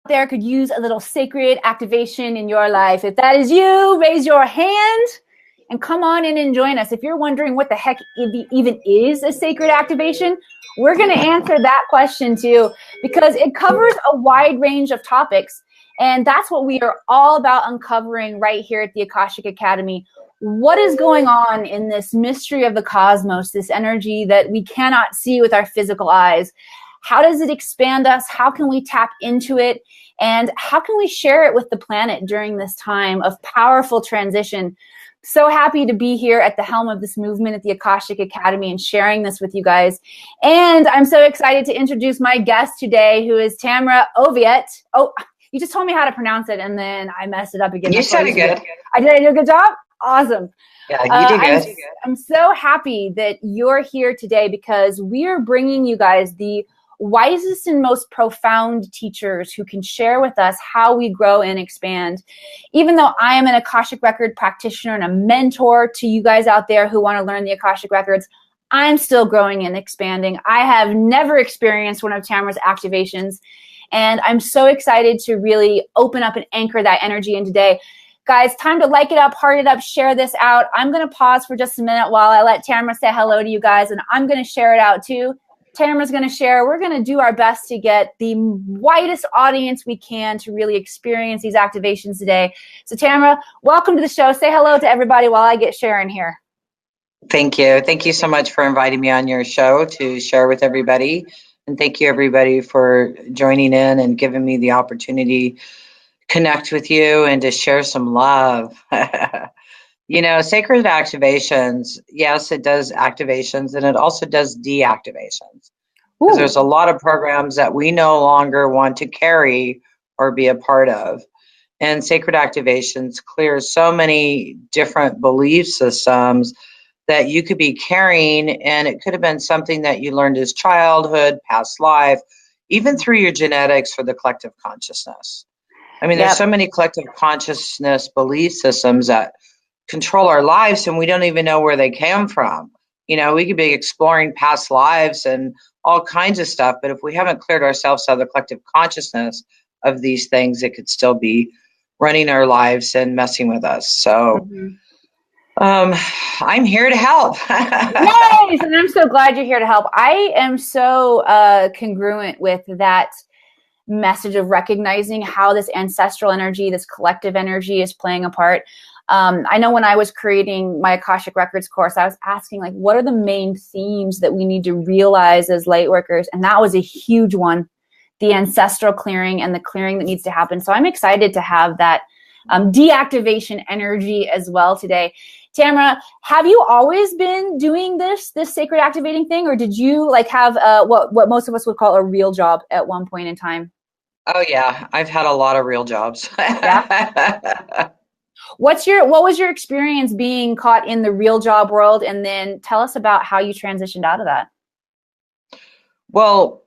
there could use a little sacred activation in your life? If that is you, raise your hand and come on in and join us. If you're wondering what the heck even is a sacred activation, we're going to answer that question too, because it covers a wide range of topics. And that's what we are all about uncovering right here at the Akashic Academy. What is going on in this mystery of the cosmos, this energy that we cannot see with our physical eyes? How does it expand us? How can we tap into it? And how can we share it with the planet during this time of powerful transition? So happy to be here at the helm of this movement at the Akashic Academy and sharing this with you guys. And I'm so excited to introduce my guest today, who is Tamra Oviatt. Oh, you just told me how to pronounce it, and then I messed it up again. You said it good. I do a good job? Awesome. Yeah, you did good. I'm so happy that you're here today because we are bringing you guys the wisest and most profound teachers who can share with us how we grow and expand. Even though I am an Akashic Record practitioner and a mentor to you guys out there who want to learn the Akashic Records, I'm still growing and expanding. I have never experienced one of Tamra's activations, and I'm so excited to really open up and anchor that energy in today. Guys, time to like it up, heart it up, share this out. I'm going to pause for just a minute while I let Tamra say hello to you guys, and I'm going to share it out too. Tamra's going to share. We're going to do our best to get the widest audience we can to really experience these activations today. So Tamra, welcome to the show. Say hello to everybody while I get sharing here. Thank you. Thank you so much for inviting me on your show to share with everybody. And thank you, everybody, for joining in and giving me the opportunity to connect with you and to share some love. You know, sacred activations, yes, it does activations, and it also does deactivations. Because there's a lot of programs that we no longer want to carry or be a part of. And sacred activations clear so many different belief systems that you could be carrying, and it could have been something that you learned as childhood, past life, even through your genetics for the collective consciousness. I mean, there's so many collective consciousness belief systems that control our lives, and we don't even know where they came from. You know, we could be exploring past lives and all kinds of stuff, but if we haven't cleared ourselves out of the collective consciousness of these things, it could still be running our lives and messing with us. So I'm here to help. Nice, and I'm so glad you're here to help. I am so congruent with that message of recognizing how this ancestral energy, this collective energy is playing a part. I know when I was creating my Akashic Records course, I was asking, like, what are the main themes that we need to realize as light workers? And that was a huge one, the ancestral clearing and the clearing that needs to happen. So I'm excited to have that deactivation energy as well today. Tamra, have you always been doing this sacred activating thing, or did you like have what most of us would call a real job at one point in time? Oh yeah, I've had a lot of real jobs. Yeah. What was your experience being caught in the real job world? And then tell us about how you transitioned out of that. Well,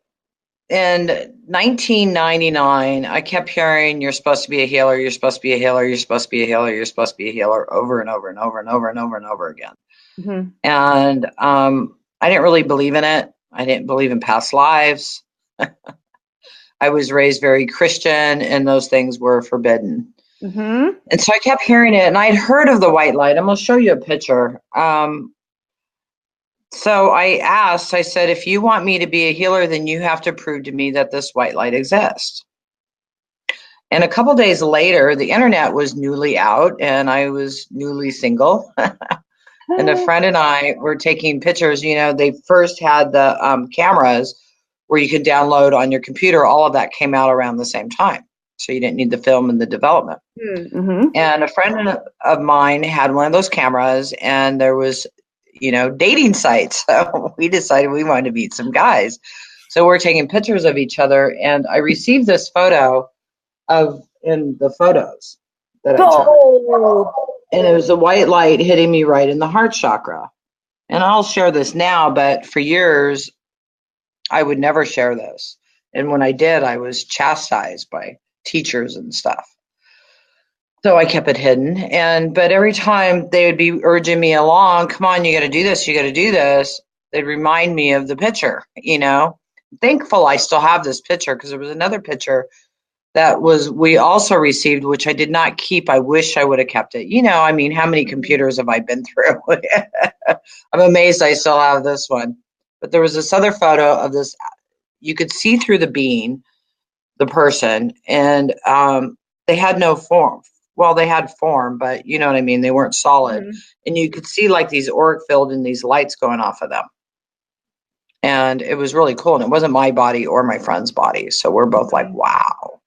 in 1999, I kept hearing, you're supposed to be a healer, you're supposed to be a healer, you're supposed to be a healer, you're supposed to be a healer, over and over and over and over and over and over again. Mm-hmm. And I didn't really believe in it. I didn't believe in past lives. I was raised very Christian, and those things were forbidden. Mm-hmm. And so I kept hearing it, and I'd heard of the white light. I'm going to show you a picture. So I asked, I said, if you want me to be a healer, then you have to prove to me that this white light exists. And a couple days later, the internet was newly out, and I was newly single. And a friend and I were taking pictures. You know, they first had the cameras where you could download on your computer. All of that came out around the same time. So you didn't need the film and the development. Mm-hmm. And a friend of mine had one of those cameras, and there was, you know, dating sites. So we decided we wanted to meet some guys. So we're taking pictures of each other, and I received this photo in the photos that I took. And it was a white light hitting me right in the heart chakra. And I'll share this now, but for years, I would never share this. And when I did, I was chastised by teachers and stuff. So I kept it hidden. But every time they would be urging me along, come on, you got to do this, you got to do this, they'd remind me of the picture, you know. Thankful I still have this picture, because there was another picture we also received, which I did not keep. I wish I would have kept it. I mean, how many computers have I been through? I'm amazed I still have this one. But there was this other photo of this. You could see through the being, the person, and they had no form. Well, they had form, but you know what I mean? They weren't solid. Mm-hmm. And you could see like these auric field and these lights going off of them. And it was really cool. And it wasn't my body or my friend's body. So we're both like, wow.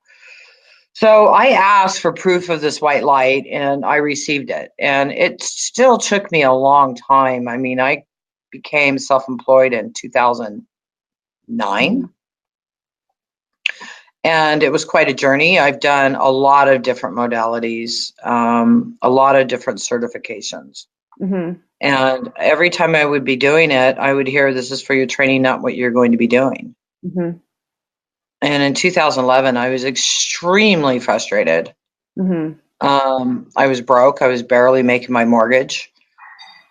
So I asked for proof of this white light and I received it. And it still took me a long time. I mean, I became self-employed in 2009. And it was quite a journey. I've done a lot of different modalities, a lot of different certifications. Mm-hmm. And every time I would be doing it, I would hear, this is for your training, not what you're going to be doing. Mm-hmm. And in 2011, I was extremely frustrated. Mm-hmm. I was broke. I was barely making my mortgage.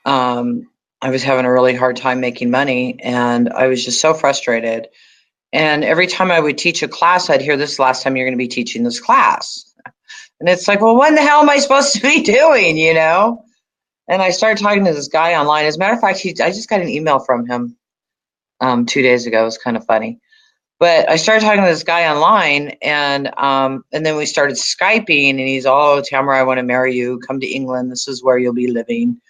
I was having a really hard time making money. And I was just so frustrated. And every time I would teach a class, I'd hear, this is the last time you're going to be teaching this class. And it's like, well, what in the hell am I supposed to be doing, And I started talking to this guy online. As a matter of fact, I just got an email from him 2 days ago. It was kind of funny. But I started talking to this guy online, and then we started Skyping, and he's, oh, Tamra, I want to marry you. Come to England. This is where you'll be living,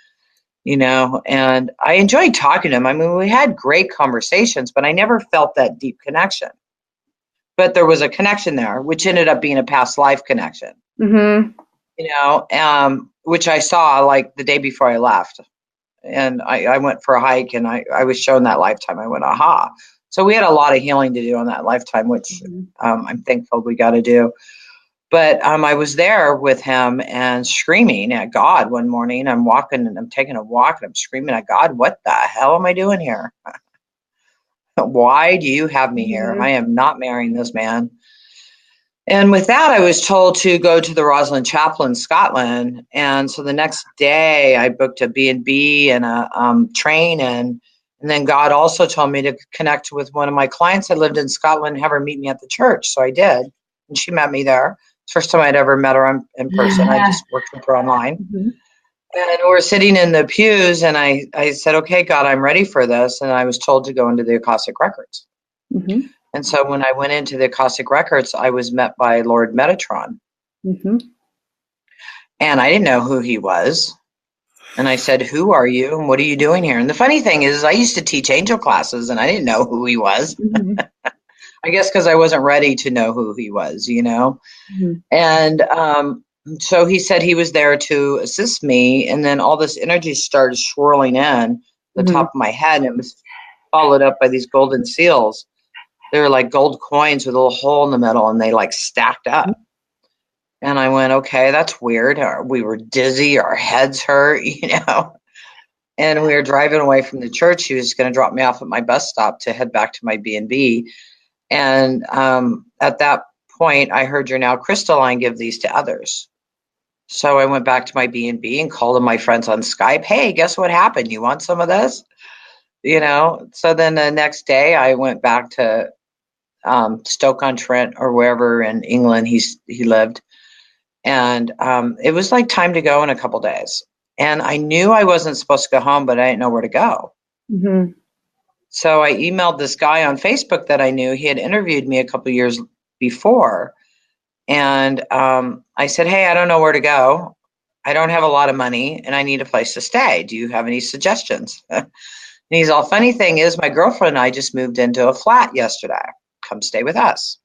And I enjoyed talking to him. I mean, we had great conversations, but I never felt that deep connection. But there was a connection there, which ended up being a past life connection, Mm-hmm. Which I saw like the day before I left. And I went for a hike, and I was shown that lifetime. I went, aha. So we had a lot of healing to do on that lifetime, which I'm thankful we got to do. But I was there with him and screaming at God one morning. I'm walking and I'm taking a walk and I'm screaming at God, what the hell am I doing here? Why do you have me here? I am not marrying this man. And with that, I was told to go to the Rosalind Chapel in Scotland. And so the next day I booked a B&B and a train. And then God also told me to connect with one of my clients that lived in Scotland and have her meet me at the church. So I did. And she met me there. First time I'd ever met her in person. I just worked with her online. Mm-hmm. And we're sitting in the pews, and I said, okay, God, I'm ready for this. And I was told to go into the Akashic records. Mm-hmm. And so when I went into the Akashic records, I was met by Lord Metatron. Mm-hmm. And I didn't know who he was. And I said, who are you? And what are you doing here? And the funny thing is, I used to teach angel classes, and I didn't know who he was. Mm-hmm. I guess because I wasn't ready to know who he was, Mm-hmm. And so he said he was there to assist me. And then all this energy started swirling in the top of my head. And it was followed up by these golden seals. They were like gold coins with a little hole in the middle, and they like stacked up. And I went, okay, that's weird. We were dizzy. Our heads hurt, And we were driving away from the church. He was going to drop me off at my bus stop to head back to my B&B. And at that point, I heard, you're now crystalline, give these to others. So I went back to my B&B and called my friends on Skype. Hey, guess what happened? You want some of this? So then the next day I went back to Stoke-on-Trent or wherever in England he lived. And it was like time to go in a couple days. And I knew I wasn't supposed to go home, but I didn't know where to go. Mm-hmm. So I emailed this guy on Facebook that I knew. He had interviewed me a couple of years before. And I said, hey, I don't know where to go. I don't have a lot of money and I need a place to stay. Do you have any suggestions? And he's all, funny thing is, my girlfriend and I just moved into a flat yesterday. Come stay with us.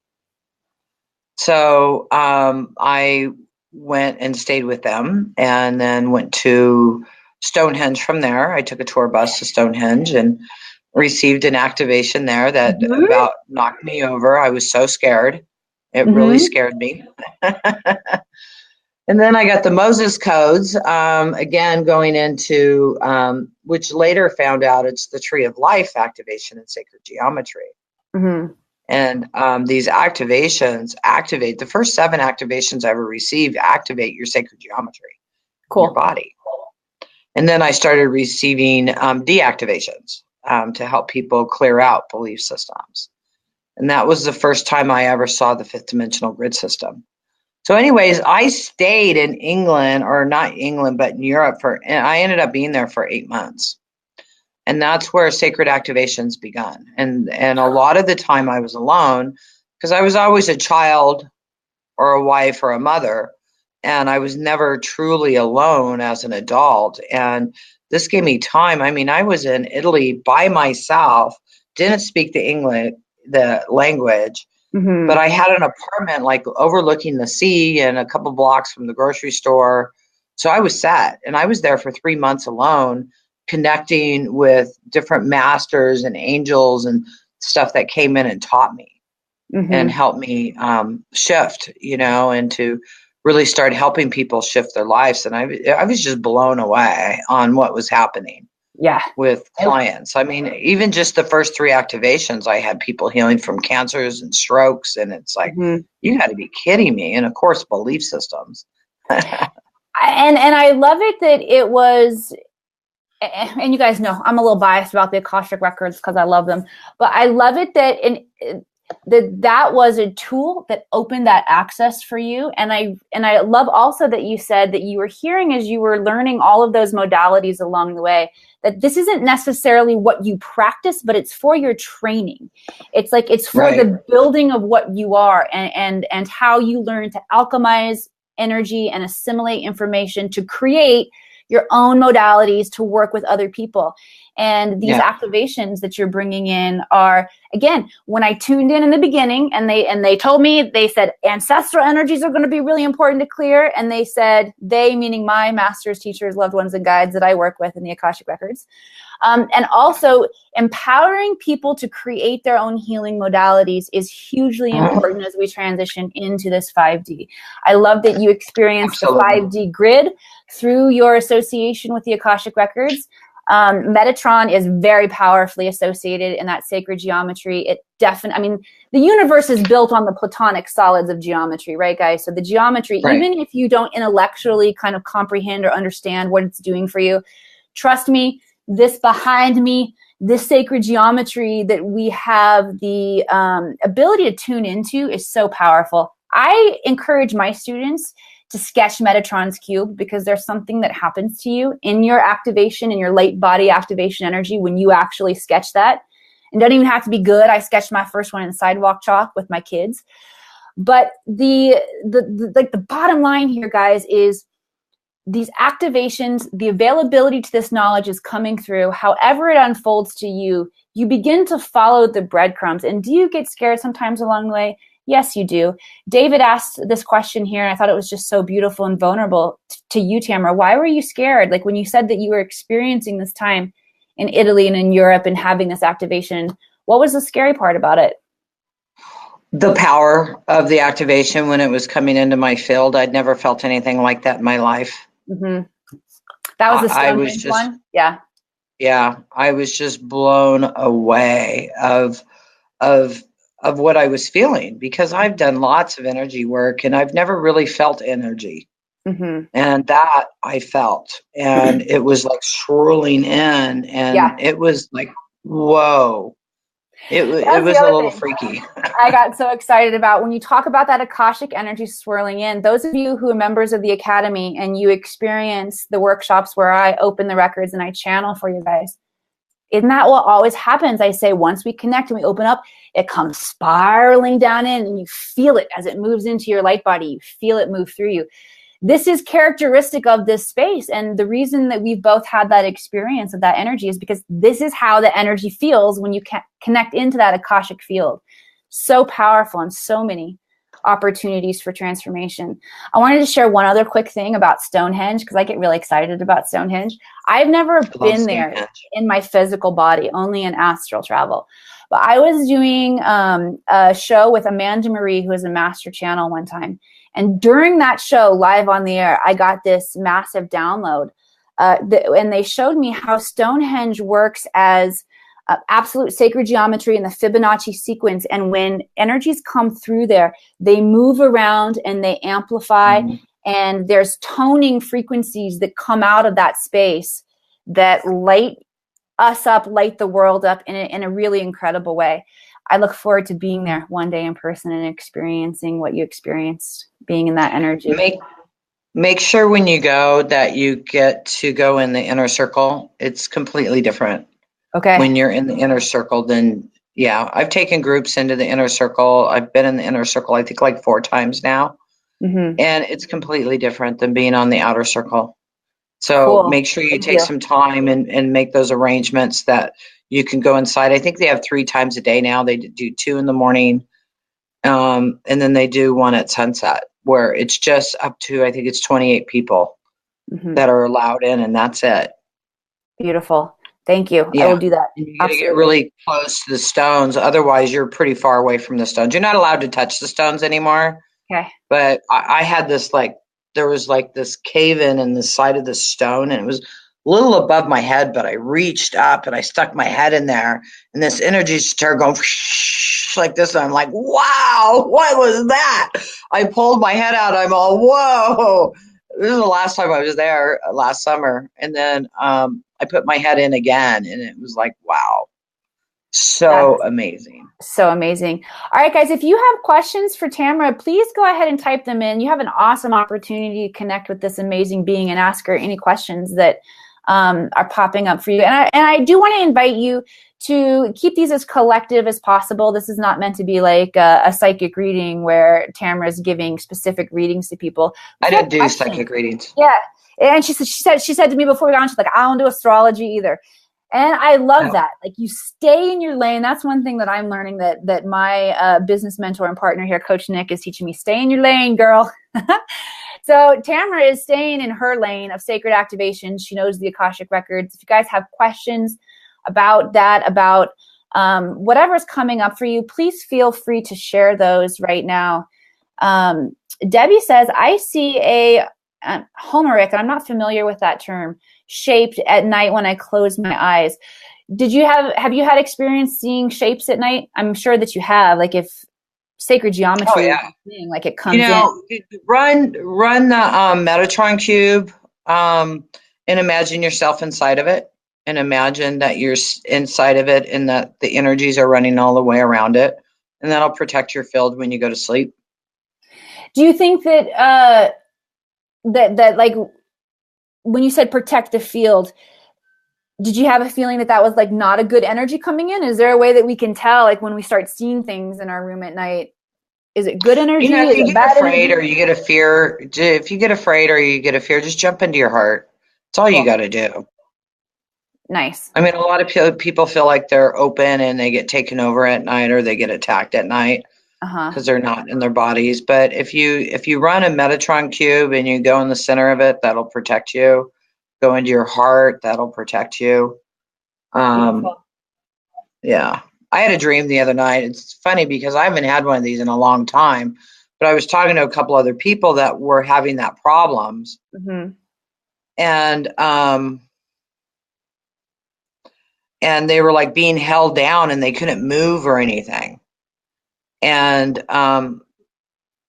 So I went and stayed with them and then went to Stonehenge from there. I took a tour bus to Stonehenge and received an activation there that about knocked me over. I was so scared. It really scared me. And then I got the Moses codes, again, going into, which later found out it's the Tree of Life activation in sacred geometry. Mm-hmm. And these activations activate, the first 7 activations I ever received activate your sacred geometry, in your body. And then I started receiving deactivations to help people clear out belief systems. And that was the first time I ever saw the fifth dimensional grid system. So anyways, I stayed in England, or not England, but in Europe and I ended up being there for 8 months. And that's where sacred activations begun. And a lot of the time I was alone because I was always a child or a wife or a mother. And I was never truly alone as an adult. And this gave me time. I mean, I was in Italy by myself, didn't speak the language, but I had an apartment like overlooking the sea and a couple blocks from the grocery store. So I was set, and I was there for 3 months alone, connecting with different masters and angels and stuff that came in and taught me and helped me shift, and to really start helping people shift their lives. And I was just blown away on what was happening. Yeah. With clients. I mean, even just the first 3 activations, I had people healing from cancers and strokes. And it's like, you got to be kidding me. And of course, belief systems. And I love it that it was, and you guys know, I'm a little biased about the Akashic records because I love them, but I love it that that was a tool that opened that access for you. And I love also that you said that you were hearing as you were learning all of those modalities along the way, that this isn't necessarily what you practice, but it's for your training. It's like, it's for the building of what you are and how you learn to alchemize energy and assimilate information to create your own modalities to work with other people. And these activations that you're bringing in are, again, when I tuned in the beginning and they told me, they said ancestral energies are going to be really important to clear. And they said, they meaning my masters, teachers, loved ones, and guides that I work with in the Akashic records. And also empowering people to create their own healing modalities is hugely important as we transition into this 5D. I love that you experienced the 5D grid through your association with the Akashic records. Metatron is very powerfully associated in that sacred geometry. I mean, the universe is built on the platonic solids of geometry, right, guys? So the geometry, even if you don't intellectually kind of comprehend or understand what it's doing for you, trust me, this behind me, this sacred geometry that we have the ability to tune into is so powerful. I encourage my students to sketch Metatron's cube because there's something that happens to you in your activation, in your late body activation energy when you actually sketch that. And don't even have to be good. I sketched my first one in sidewalk chalk with my kids. But the bottom line here, guys, is these activations, the availability to this knowledge is coming through. However it unfolds to you, you begin to follow the breadcrumbs. And do you get scared sometimes along the way? Yes, you do. David asked this question here, and I thought it was just so beautiful and vulnerable to you, Tamra. Why were you scared? Like when you said that you were experiencing this time in Italy and in Europe and having this activation, what was the scary part about it? The power of the activation when it was coming into my field. I'd never felt anything like that in my life. That was the Stonehenge one? Yeah. Yeah, I was just blown away of what I was feeling because I've done lots of energy work and I've never really felt energy. And that I felt, and it was like swirling in, and it was like, whoa. It was a little freaky. I got so excited about when you talk about that Akashic energy swirling in. Those of you who are members of the Academy and you experience the workshops where I open the records and I channel for you guys, isn't that what always happens? I say once we connect and we open up, it comes spiraling down in and you feel it as it moves into your light body. You feel it move through you. This is characteristic of this space. And the reason that we've both had that experience of that energy is because this is how the energy feels when you connect into that Akashic field. So powerful and so many opportunities for transformation. I wanted to share one other quick thing about Stonehenge because I get really excited about Stonehenge. I've never been there in my physical body, only in astral travel. But I was doing a show with Amanda Marie, who is a master channel one time. And during that show, live on the air, I got this massive download. And they showed me how Stonehenge works as absolute sacred geometry in the Fibonacci sequence. And when energies come through there, they move around and they amplify. And there's toning frequencies that come out of that space that light us up, light the world up in a really incredible way. I look forward to being there one day in person and experiencing what you experienced, being in that energy. Make sure when you go that you get to go in the inner circle. It's completely different. Okay. When you're in the inner circle, then yeah, I've taken groups into the inner circle. I've been in the inner circle, I think like 4 times now. And it's completely different than being on the outer circle. So Cool. make sure you take some time and make those arrangements that you can go inside. I think they have 3 times a day now. They do 2 in the morning, and then they do 1 at sunset, where it's just up to, I think it's 28 people that are allowed in, and that's it. Beautiful. Thank you. Yeah. I will do that. And you got to get really close to the stones. Otherwise, you're pretty far away from the stones. You're not allowed to touch the stones anymore. Okay. But I had this, like, there was like this cave in the side of the stone, and it was a little above my head, but I reached up and I stuck my head in there, and this energy started going like this. And I'm like, wow, what was that? I pulled my head out. I'm all, whoa. This is the last time I was there, last summer. And then I put my head in again, and it was like, wow. So amazing. So amazing. All right, guys, if you have questions for Tamra, please go ahead and type them in. You have an awesome opportunity to connect with this amazing being and ask her any questions that are popping up for you. And I do want to invite you to keep these as collective as possible. This is not meant to be like a psychic reading where Tamra is giving specific readings to people. I don't do psychic readings. Yeah. And she said to me before we got on, she's like, I don't do astrology either. And I love that. Like, you stay in your lane. That's one thing that I'm learning that my business mentor and partner here, Coach Nick, is teaching me. Stay in your lane, girl. So Tamra is staying in her lane of sacred activation. She knows the Akashic records. If you guys have questions about that, about whatever's coming up for you, please feel free to share those right now. Debbie says, I see a homeric, and I'm not familiar with that term, shaped at night when I close my eyes. Have you had experience seeing shapes at night? I'm sure that you have, like if sacred geometry, like it comes in. Run the Metatron cube and imagine yourself inside of it, and imagine that you're inside of it and that the energies are running all the way around it, and that'll protect your field when you go to sleep. Do you think that that like when you said protect the field, did you have a feeling that was like not a good energy coming in? Is there a way that we can tell, like when we start seeing things in our room at night, is it good energy? If you get afraid or you get a fear, if you get afraid or you get a fear, just jump into your heart. That's all you got to do. Nice. I mean, a lot of people feel like they're open and they get taken over at night, or they get attacked at night because they're not in their bodies. But if you run a Metatron cube and you go in the center of it, that'll protect you. Go into your heart, that'll protect you. Yeah. I had a dream the other night. It's funny because I haven't had one of these in a long time, but I was talking to a couple other people that were having that problems. And they were like being held down and they couldn't move or anything. And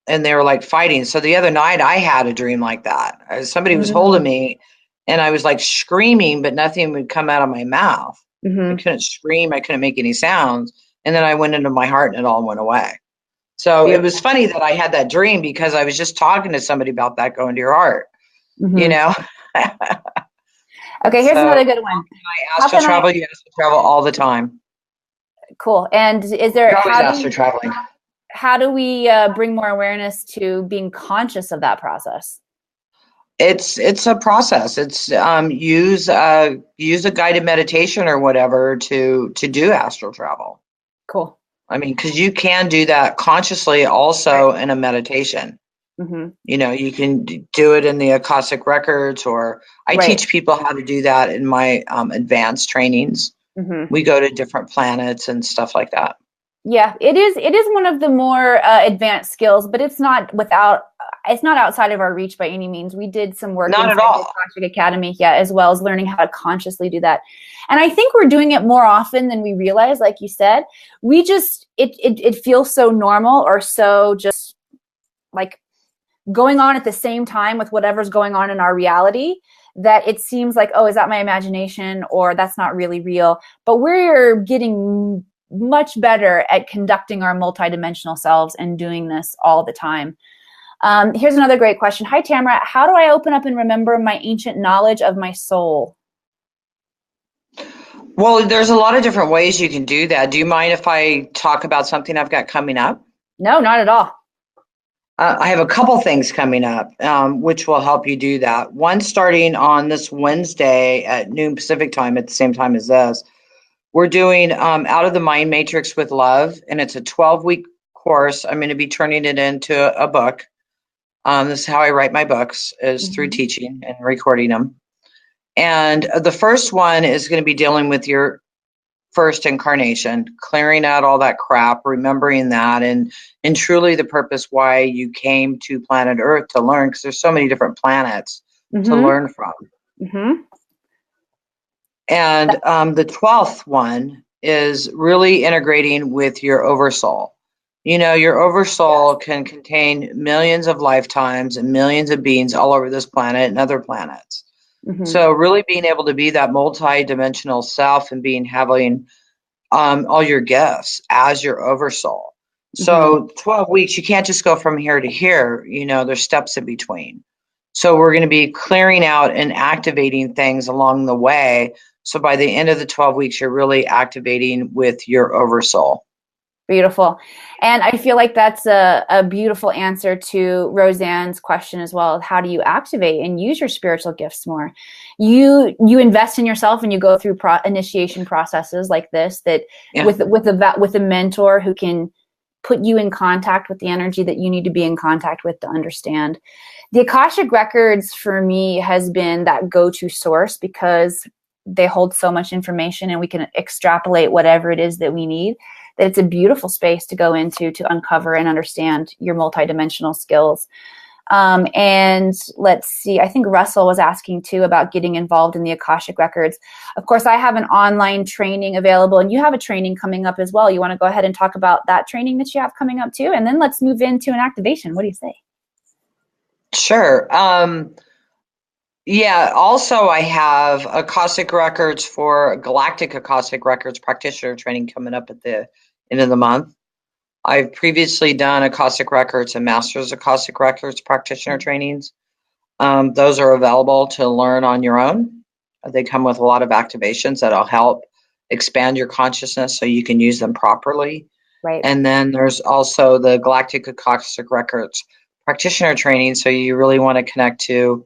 they were like fighting. So the other night I had a dream like that. Somebody was holding me and I was like screaming, but nothing would come out of my mouth. I couldn't scream. I couldn't make any sounds. And then I went into my heart and it all went away. So it was funny that I had that dream because I was just talking to somebody about that, going to your heart, you know? Okay, here's another good one. I astral travel. You astral travel all the time. Cool. And is there astral traveling? How do we bring more awareness to being conscious of that process? It's a process. It's use a guided meditation or whatever to do astral travel. Cool. I mean, because you can do that consciously also in a meditation. You know, you can do it in the Akashic records, or I teach people how to do that in my advanced trainings. We go to different planets and stuff like that. Yeah, it is one of the more advanced skills, but it's not outside of our reach by any means. We did some work not in at all. the Akashic Academy, as well as learning how to consciously do that. And I think we're doing it more often than we realize. Like you said, we just it feels so normal, or so just like going on at the same time with whatever's going on in our reality, that it seems like, oh, is that my imagination, or that's not really real? But we're getting much better at conducting our multidimensional selves and doing this all the time. Here's another great question. Hi, Tamra. How do I open up and remember my ancient knowledge of my soul? Well, there's a lot of different ways you can do that. Do you mind if I talk about something I've got coming up? No, not at all. I have a couple things coming up, which will help you do that. One starting on this Wednesday at noon Pacific time, at the same time as this. We're doing Out of the Mind Matrix with Love, and it's a 12-week course. I'm going to be turning it into a book. This is how I write my books, is through teaching and recording them. And the first one is going to be dealing with your first incarnation, clearing out all that crap, remembering that, and truly the purpose why you came to planet Earth to learn, because there's so many different planets to learn from. And the 12th one is really integrating with your oversoul. You know, your oversoul can contain millions of lifetimes and millions of beings all over this planet and other planets. So really being able to be that multi-dimensional self and having all your gifts as your oversoul. So 12 weeks, you can't just go from here to here. You know, there's steps in between. So we're going to be clearing out and activating things along the way. So by the end of the 12 weeks, you're really activating with your oversoul. Beautiful. And I feel like that's a beautiful answer to Roseanne's question as well. How do you activate and use your spiritual gifts more? You invest in yourself and you go through initiation processes like this with a mentor who can put you in contact with the energy that you need to be in contact with to understand. The Akashic Records for me has been that go-to source because they hold so much information and we can extrapolate whatever it is that we need. That it's a beautiful space to go into to uncover and understand your multidimensional skills. And let's see, I think Russell was asking too about getting involved in the Akashic Records. Of course, I have an online training available and you have a training coming up as well. You want to go ahead and talk about that training that you have coming up too? And then let's move into an activation. What do you say? Sure. Yeah, also I have Akashic Records for Galactic Akashic Records practitioner training coming up at the end of the month. I've previously done Akashic Records and Masters Akashic Records practitioner trainings. Those are available to learn on your own. They come with a lot of activations that'll help expand your consciousness so you can use them properly. Right. And then there's also the Galactic Akashic Records practitioner training. So you really want to connect to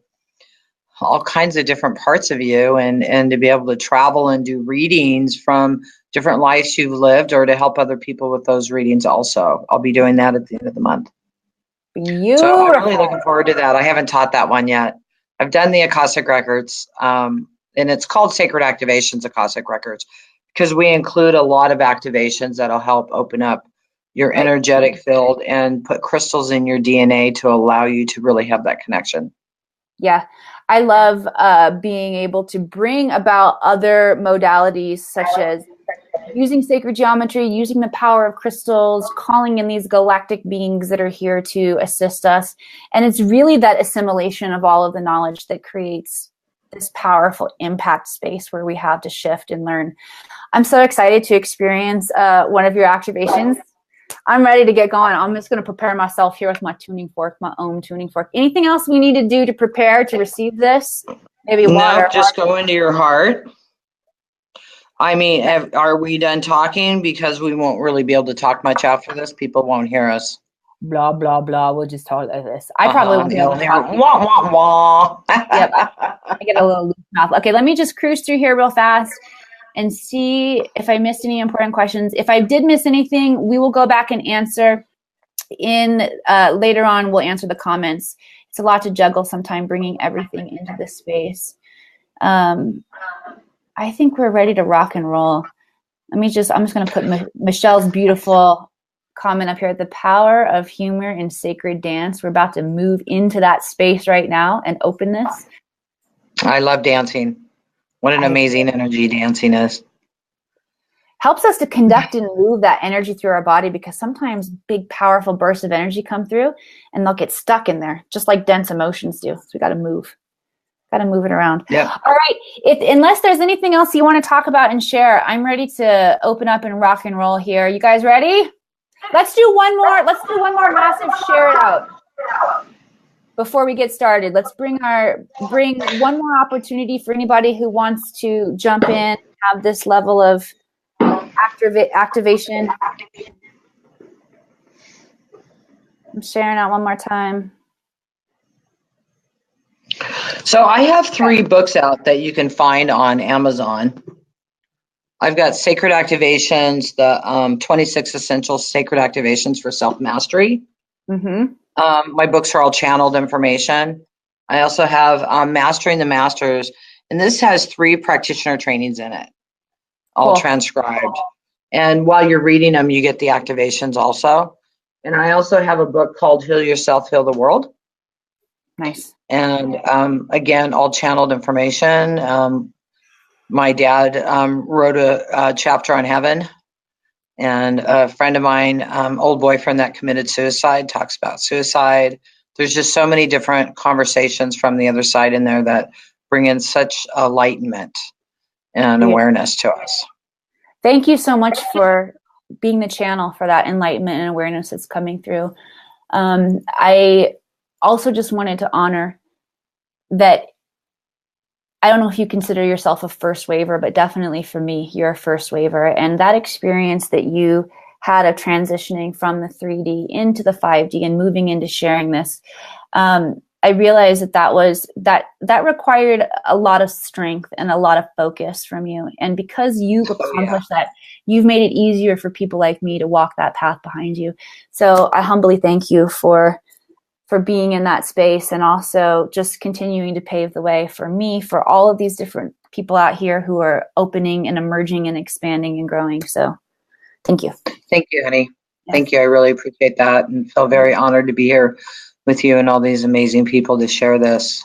all kinds of different parts of you and to be able to travel and do readings from different lives you've lived or to help other people with those readings also. I'll be doing that at the end of the month. Beautiful. So I'm really looking forward to that. I haven't taught that one yet. I've done the Akashic Records, and it's called Sacred Activations Akashic Records because we include a lot of activations that'll help open up your energetic field and put crystals in your DNA to allow you to really have that connection. Yeah, I love being able to bring about other modalities such as using sacred geometry, using the power of crystals, calling in these galactic beings that are here to assist us. And it's really that assimilation of all of the knowledge that creates this powerful impact space where we have to shift and learn. I'm so excited to experience one of your activations. I'm ready to get going. I'm just going to prepare myself here with my tuning fork, my own tuning fork. Anything else we need to do to prepare to receive this? Maybe water. No, just go into your heart. I mean, are we done talking? Because we won't really be able to talk much after this. People won't hear us. Blah, blah, blah. We'll just talk like this. I probably won't be able to talk. Wah, wah, wah. Yep. I get a little loose mouth. Okay, let me just cruise through here real fast and see if I missed any important questions. If I did miss anything, we will go back and answer in later on. We'll answer the comments. It's a lot to juggle sometime bringing everything into this space. I think we're ready to rock and roll. I'm just going to put Michelle's beautiful comment up here. The power of humor in sacred dance. We're about to move into that space right now and open this. I love dancing. What an amazing energy dancing is. Helps us to conduct and move that energy through our body because sometimes big, powerful bursts of energy come through and they'll get stuck in there, just like dense emotions do. So we got to move. Got to move it around. Yep. All right. Unless there's anything else you want to talk about and share, I'm ready to open up and rock and roll here. You guys ready? Let's do one more. Let's do one more massive share it out before we get started. Let's bring one more opportunity for anybody who wants to jump in, have this level of activation. I'm sharing out one more time. So I have 3 books out that you can find on Amazon. I've got Sacred Activations, the 26 Essential Sacred Activations for Self-Mastery. Mm-hmm. My books are all channeled information. I also have Mastering the Masters, and this has 3 practitioner trainings in it, all transcribed. And while you're reading them, you get the activations also. And I also have a book called Heal Yourself, Heal the World. Nice. And again, all channeled information. My dad wrote a chapter on heaven, and a friend of mine, old boyfriend that committed suicide, talks about suicide. There's just so many different conversations from the other side in there that bring in such enlightenment and awareness to us. Thank you so much for being the channel for that enlightenment and awareness that's coming through. I also just wanted to honor that. I don't know if you consider yourself a first waver, but definitely for me, you're a first waver. And that experience that you had of transitioning from the 3D into the 5D and moving into sharing this, I realized that required a lot of strength and a lot of focus from you. And because you've accomplished that, you've made it easier for people like me to walk that path behind you. So I humbly thank you for being in that space, and also just continuing to pave the way for me, for all of these different people out here who are opening and emerging and expanding and growing. So thank you. Thank you, honey. Yes. Thank you. I really appreciate that and feel very honored to be here with you and all these amazing people to share this.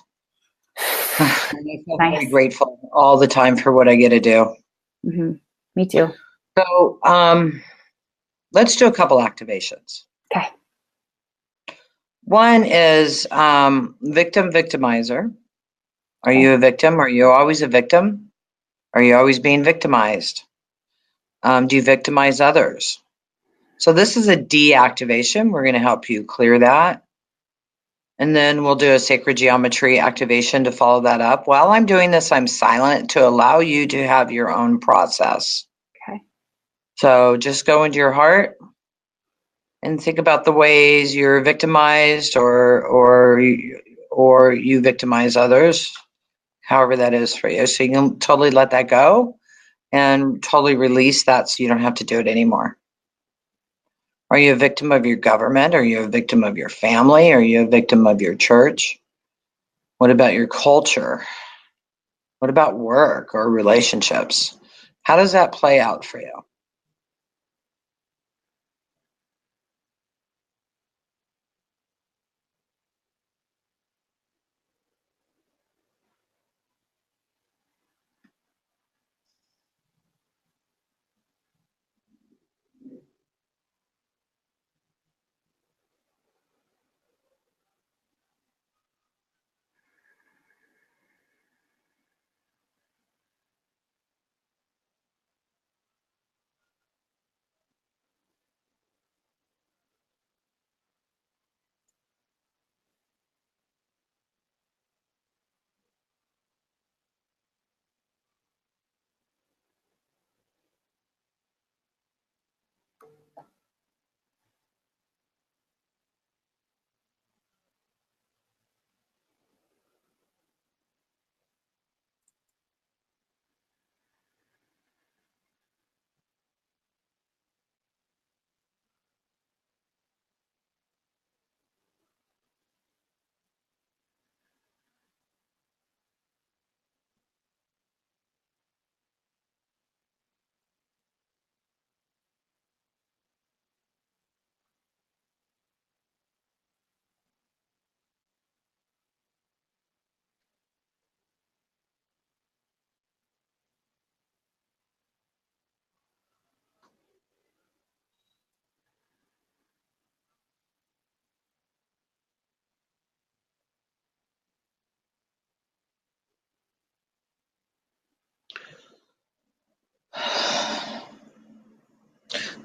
I feel very grateful all the time for what I get to do. Mm-hmm. Me too. So let's do a couple activations. Okay. One is victim victimizer. Are you a victim? Are you always a victim? Are you always being victimized? Do you victimize others? So this is a deactivation. We're going to help you clear that. And then we'll do a sacred geometry activation to follow that up. While I'm doing this, I'm silent to allow you to have your own process. Okay. So just go into your heart and think about the ways you're victimized or you victimize others, however that is for you. So you can totally let that go and totally release that so you don't have to do it anymore. Are you a victim of your government? Are you a victim of your family? Are you a victim of your church? What about your culture? What about work or relationships? How does that play out for you?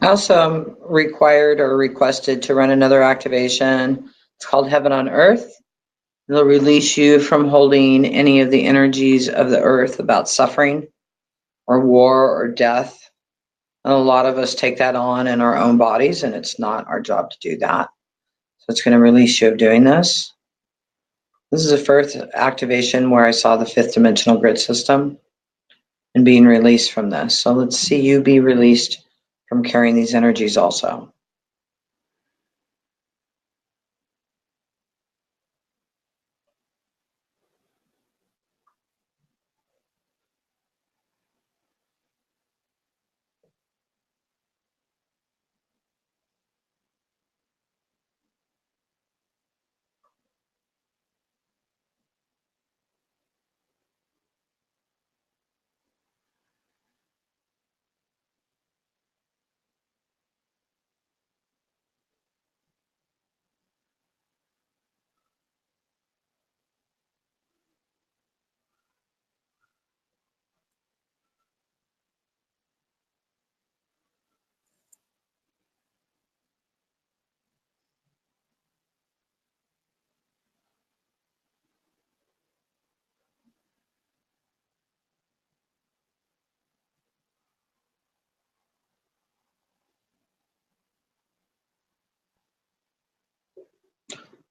I also am required or requested to run another activation. It's called Heaven on Earth. It'll release you from holding any of the energies of the earth about suffering or war or death. And a lot of us take that on in our own bodies, and it's not our job to do that. So it's going to release you of doing this. This is the first activation where I saw the fifth dimensional grid system and being released from this. So let's see you be released from carrying these energies also.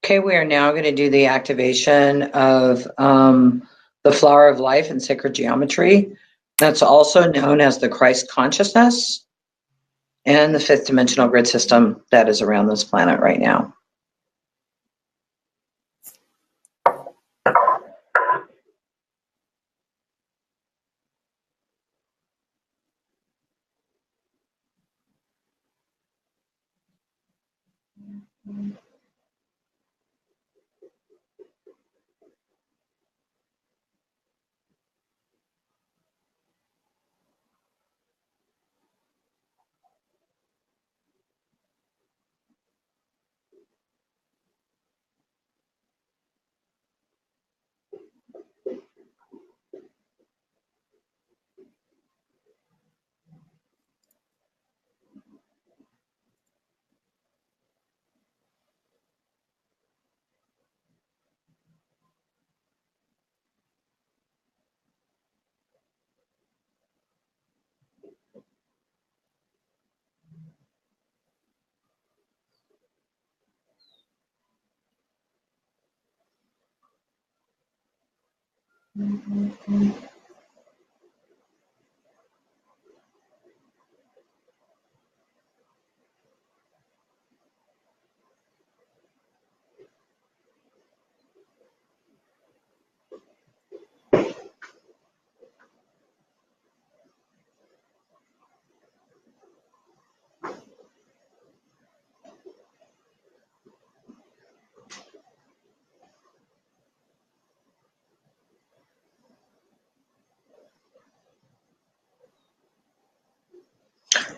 Okay, we are now going to do the activation of the flower of life in sacred geometry. That's also known as the Christ consciousness and the fifth dimensional grid system that is around this planet right now.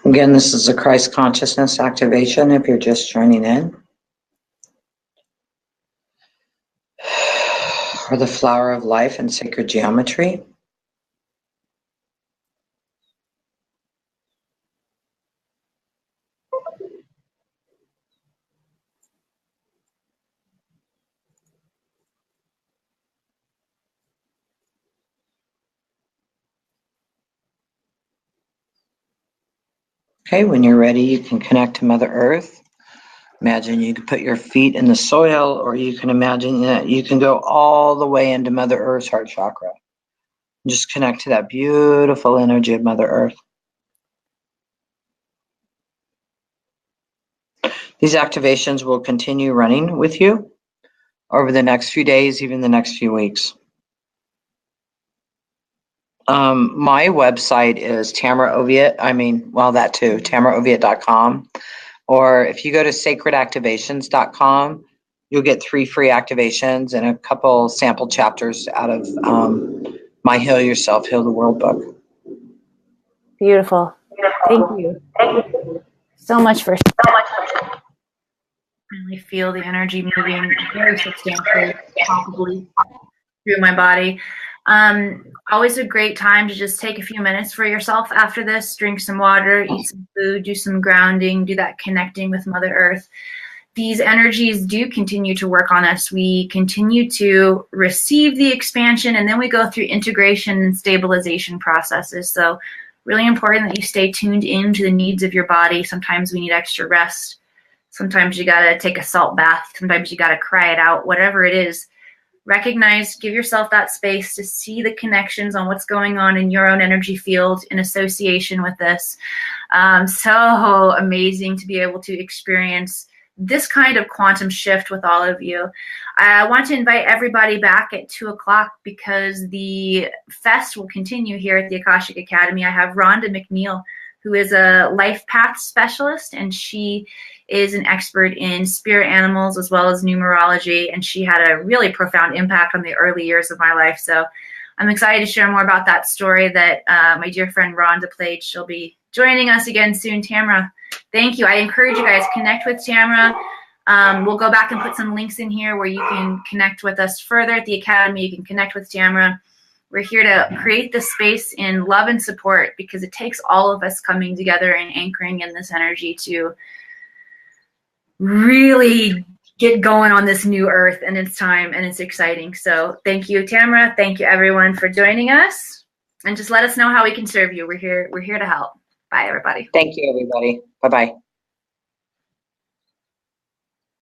Again, this is a Christ consciousness activation if you're just joining in. Or the flower of life in sacred geometry. Okay, when you're ready, you can connect to Mother Earth. Imagine you can put your feet in the soil, or you can imagine that you can go all the way into Mother Earth's heart chakra. Just connect to that beautiful energy of Mother Earth. These activations will continue running with you over the next few days, even the next few weeks. My website is Tamra Oviatt. That too, tamraoviatt.com. Or if you go to sacredactivations.com, you'll get 3 free activations and a couple sample chapters out of my Heal Yourself, Heal the World book. Beautiful. Thank you. So much for really feel the energy moving very substantially, palpably through my body. Always a great time to just take a few minutes for yourself after this, drink some water, eat some food, do some grounding, do that connecting with Mother Earth. These energies do continue to work on us. We continue to receive the expansion, and then we go through integration and stabilization processes. So really important that you stay tuned into the needs of your body. Sometimes we need extra rest. Sometimes you got to take a salt bath. Sometimes you got to cry it out, whatever it is. Recognize, give yourself that space to see the connections on what's going on in your own energy field in association with this. So amazing to be able to experience this kind of quantum shift with all of you. I want to invite everybody back at 2 o'clock because the fest will continue here at the Akashic Academy. I have Rhonda McNeil, who is a life path specialist, and she is an expert in spirit animals as well as numerology, and she had a really profound impact on the early years of my life. So I'm excited to share more about that story that my dear friend Rhonda played. She'll be joining us again soon. Tamra, thank you. I encourage you guys, connect with Tamra. We'll go back and put some links in here where you can connect with us further at the Academy. You can connect with Tamra. We're here to create this space in love and support because it takes all of us coming together and anchoring in this energy to really get going on this new earth, and it's time and it's exciting. So thank you, Tamra. Thank you, everyone, for joining us. And just let us know how we can serve you. We're here to help. Bye, everybody. Thank you, everybody. Bye-bye.